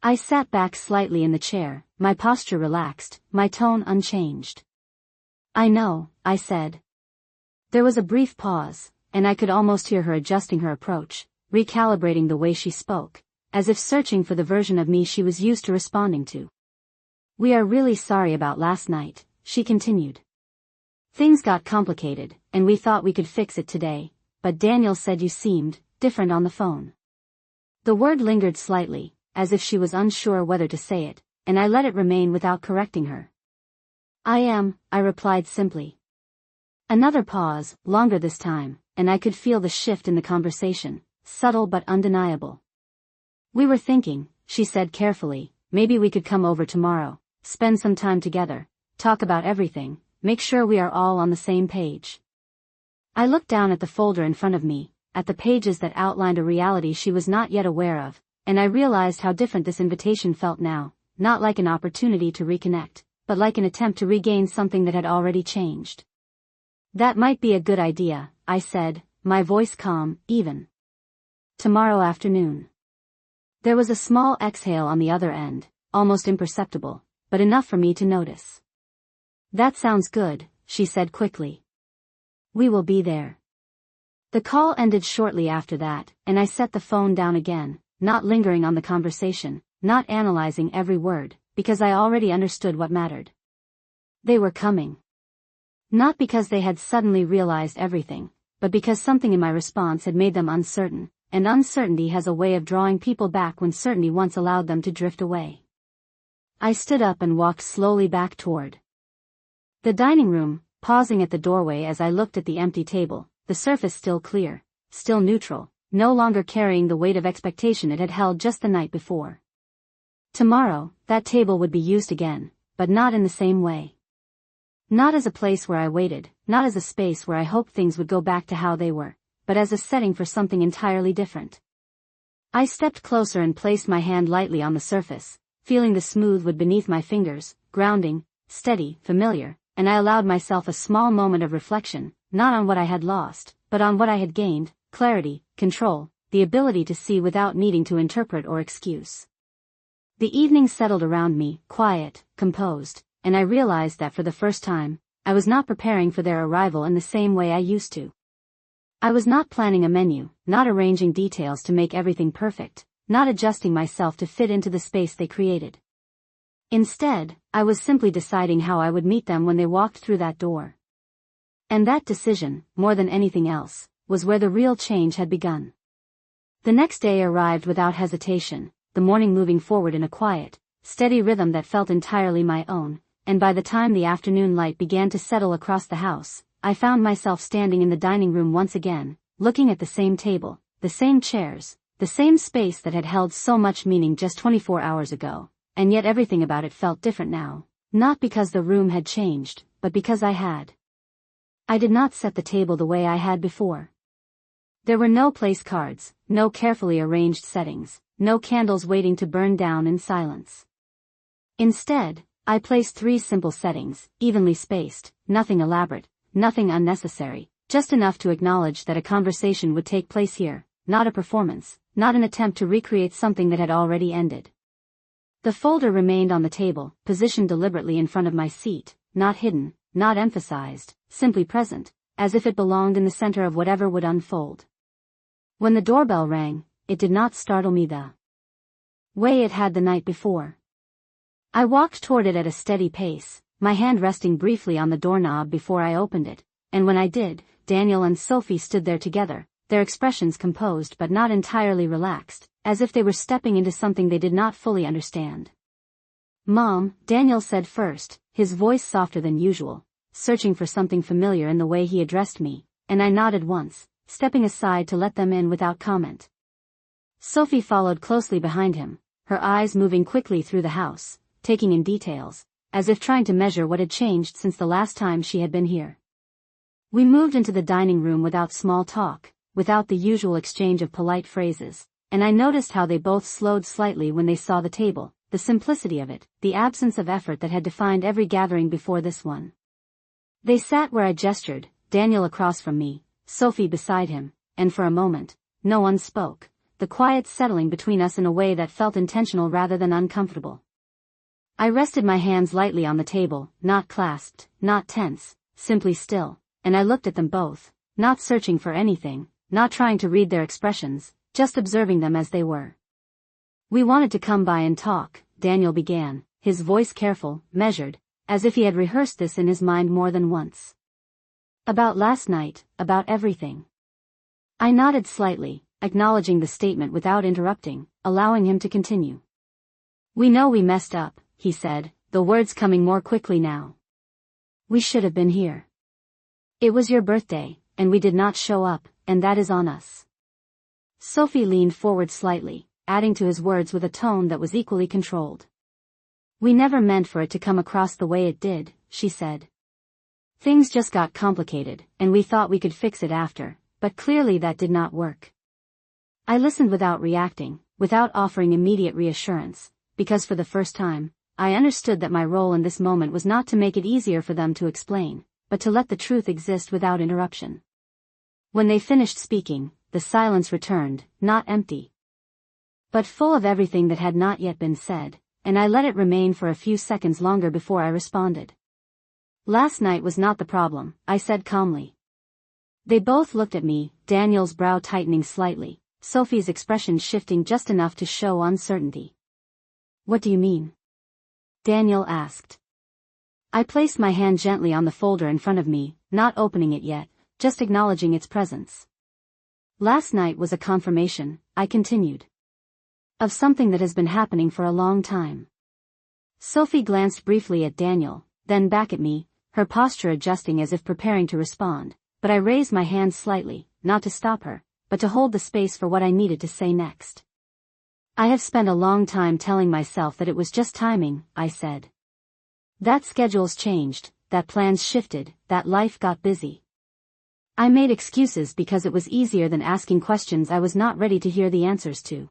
I sat back slightly in the chair, my posture relaxed, my tone unchanged. I know, I said. There was a brief pause, and I could almost hear her adjusting her approach, recalibrating the way she spoke, as if searching for the version of me she was used to responding to. "We are really sorry about last night," she continued. "Things got complicated, and we thought we could fix it today, but Daniel said you seemed different on the phone." The word lingered slightly, as if she was unsure whether to say it, and I let it remain without correcting her. I replied simply. Another pause, longer this time, and I could feel the shift in the conversation, subtle but undeniable. "We were thinking," she said carefully, "maybe we could come over tomorrow, spend some time together, talk about everything, make sure we are all on the same page." I looked down at the folder in front of me, at the pages that outlined a reality she was not yet aware of, and I realized how different this invitation felt now, not like an opportunity to reconnect, but like an attempt to regain something that had already changed. "That might be a good idea," I said, my voice calm, even. "Tomorrow afternoon." There was a small exhale on the other end, almost imperceptible, but enough for me to notice. "That sounds good," she said quickly. "We will be there." The call ended shortly after that, and I set the phone down again, not lingering on the conversation, not analyzing every word, because I already understood what mattered. They were coming. Not because they had suddenly realized everything, but because something in my response had made them uncertain, and uncertainty has a way of drawing people back when certainty once allowed them to drift away. I stood up and walked slowly back toward the dining room, pausing at the doorway as I looked at the empty table, the surface still clear, still neutral, no longer carrying the weight of expectation it had held just the night before. Tomorrow, that table would be used again, but not in the same way. Not as a place where I waited, not as a space where I hoped things would go back to how they were, but as a setting for something entirely different. I stepped closer and placed my hand lightly on the surface, feeling the smooth wood beneath my fingers, grounding, steady, familiar, and I allowed myself a small moment of reflection, not on what I had lost, but on what I had gained: clarity, control, the ability to see without needing to interpret or excuse. The evening settled around me, quiet, composed, and I realized that for the first time, I was not preparing for their arrival in the same way I used to. I was not planning a menu, not arranging details to make everything perfect, not adjusting myself to fit into the space they created. Instead, I was simply deciding how I would meet them when they walked through that door. And that decision, more than anything else, was where the real change had begun. The next day arrived without hesitation, the morning moving forward in a quiet, steady rhythm that felt entirely my own, and by the time the afternoon light began to settle across the house, I found myself standing in the dining room once again, looking at the same table, the same chairs, the same space that had held so much meaning just 24 hours ago, and yet everything about it felt different now, not because the room had changed, but because I had. I did not set the table the way I had before. There were no place cards, no carefully arranged settings, no candles waiting to burn down in silence. Instead, I placed 3 simple settings, evenly spaced, nothing elaborate, nothing unnecessary, just enough to acknowledge that a conversation would take place here, not a performance, not an attempt to recreate something that had already ended. The folder remained on the table, positioned deliberately in front of my seat, not hidden, not emphasized, simply present, as if it belonged in the center of whatever would unfold. When the doorbell rang, it did not startle me the way it had the night before. I walked toward it at a steady pace, my hand resting briefly on the doorknob before I opened it, and when I did, Daniel and Sophie stood there together, their expressions composed but not entirely relaxed, as if they were stepping into something they did not fully understand. "Mom," Daniel said first, his voice softer than usual, searching for something familiar in the way he addressed me, and I nodded once, stepping aside to let them in without comment. Sophie followed closely behind him, her eyes moving quickly through the house, taking in details, as if trying to measure what had changed since the last time she had been here. We moved into the dining room without small talk, without the usual exchange of polite phrases, and I noticed how they both slowed slightly when they saw the table, the simplicity of it, the absence of effort that had defined every gathering before this one. They sat where I gestured, Daniel across from me, Sophie beside him, and for a moment, no one spoke, the quiet settling between us in a way that felt intentional rather than uncomfortable. I rested my hands lightly on the table, not clasped, not tense, simply still, and I looked at them both, not searching for anything, not trying to read their expressions, just observing them as they were. "We wanted to come by and talk," Daniel began, his voice careful, measured, as if he had rehearsed this in his mind more than once. "About last night, about everything." I nodded slightly, acknowledging the statement without interrupting, allowing him to continue. "We know we messed up," he said, the words coming more quickly now. "We should have been here. It was your birthday, and we did not show up, and that is on us." Sophie leaned forward slightly, adding to his words with a tone that was equally controlled. "We never meant for it to come across the way it did," she said. "Things just got complicated, and we thought we could fix it after, but clearly that did not work." I listened without reacting, without offering immediate reassurance, because for the first time, I understood that my role in this moment was not to make it easier for them to explain, but to let the truth exist without interruption. When they finished speaking, the silence returned, not empty, but full of everything that had not yet been said, and I let it remain for a few seconds longer before I responded. "Last night was not the problem," I said calmly. They both looked at me, Daniel's brow tightening slightly, Sophie's expression shifting just enough to show uncertainty. "What do you mean?" Daniel asked. I placed my hand gently on the folder in front of me, not opening it yet, just acknowledging its presence. "Last night was a confirmation," I continued, "of something that has been happening for a long time." Sophie glanced briefly at Daniel, then back at me, her posture adjusting as if preparing to respond, but I raised my hand slightly, not to stop her, but to hold the space for what I needed to say next. "I have spent a long time telling myself that it was just timing," I said. "That schedules changed, that plans shifted, that life got busy. I made excuses because it was easier than asking questions I was not ready to hear the answers to."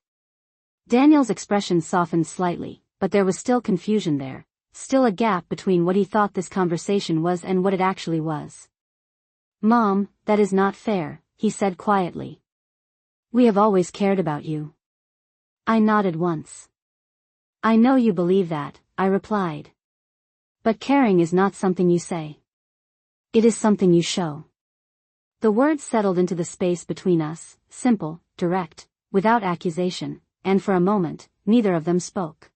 Daniel's expression softened slightly, but there was still confusion there, still a gap between what he thought this conversation was and what it actually was. "Mom, that is not fair," he said quietly. "We have always cared about you." I nodded once. "I know you believe that," I replied. "But caring is not something you say. It is something you show." The words settled into the space between us, simple, direct, without accusation, and for a moment, neither of them spoke.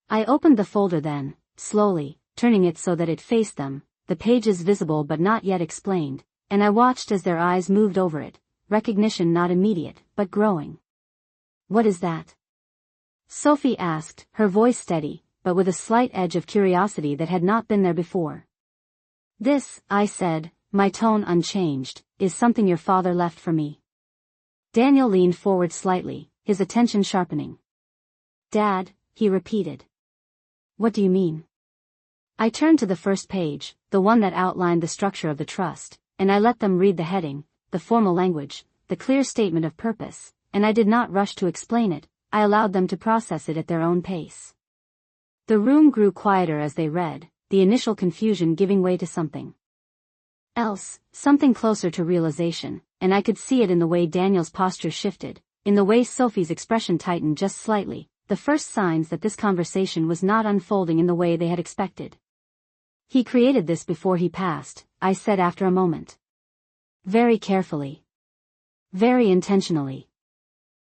I opened the folder then, slowly, turning it so that it faced them, the pages visible but not yet explained, and I watched as their eyes moved over it, recognition not immediate, but growing. "What is that?" Sophie asked, her voice steady, but with a slight edge of curiosity that had not been there before. "This," I said, my tone unchanged, "is something your father left for me." Daniel leaned forward slightly, his attention sharpening. "Dad," he repeated. "What do you mean?" I turned to the first page, the one that outlined the structure of the trust, and I let them read the heading, the formal language, the clear statement of purpose, and I did not rush to explain it, I allowed them to process it at their own pace. The room grew quieter as they read, the initial confusion giving way to something else, something closer to realization, and I could see it in the way Daniel's posture shifted, in the way Sophie's expression tightened just slightly, the first signs that this conversation was not unfolding in the way they had expected. "He created this before he passed," I said after a moment. "Very carefully. Very intentionally."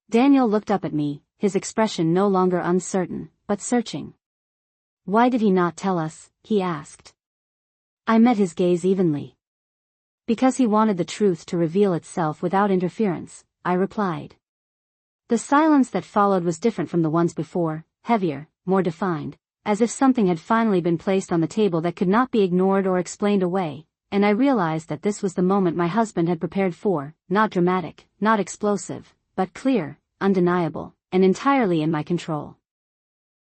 Daniel looked up at me, his expression no longer uncertain, but searching. "Why did he not tell us?" he asked. I met his gaze evenly. "Because he wanted the truth to reveal itself without interference," I replied. The silence that followed was different from the ones before, heavier, more defined, as if something had finally been placed on the table that could not be ignored or explained away, and I realized that this was the moment my husband had prepared for, not dramatic, not explosive, but clear, undeniable, and entirely in my control.